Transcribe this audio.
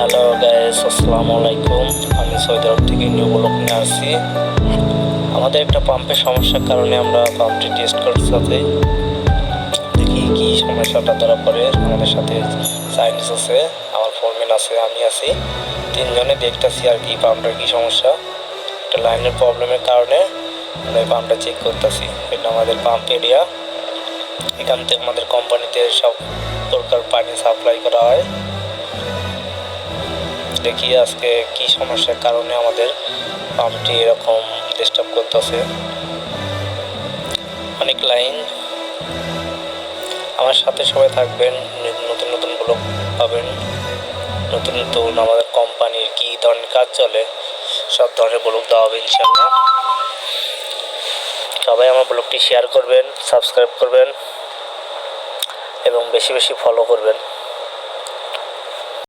Hello guys, আসসালামু আলাইকুম। আমি সৌদি আরব থেকে নিউ ব্লগ নিয়ে আসছি। আমাদের একটা পাম্পের সমস্যার কারণে আমরা পাম্পটি টেস্ট করতে দেখি কি সমস্যাটা ধরা পড়ে। আমাদের সাথে সাইন্স আছে, আমার ফোরম্যান আছে, আমি আছি, তিনজনে দেখতেছি আর কি পাম্পটার কি সমস্যা। একটা লাইনের প্রবলেমের কারণে আমরা এই পাম্পটা চেক করতেছি। এটা আমাদের পাম্প এরিয়া, এখান থেকে আমাদের কোম্পানিতে সব প্রকার পানি সাপ্লাই করা হয়। দেখি আজকে কি সমস্যার কারণে আমাদের পাম্পটি এরকম ডিস্টার্ব করতেছে। অনেক লাইন, আমার সাথে সবাই থাকবেন, নতুন নতুন ব্লগ পাবেন, নতুন নতুন আমাদের কোম্পানির কি ধরনের কাজ চলে সব ধরনের ব্লগ দেওয়া হবে ইনশাআল্লাহ। সবাই আমার ব্লগটি শেয়ার করবেন, সাবস্ক্রাইব করবেন এবং বেশি বেশি ফলো করবেন।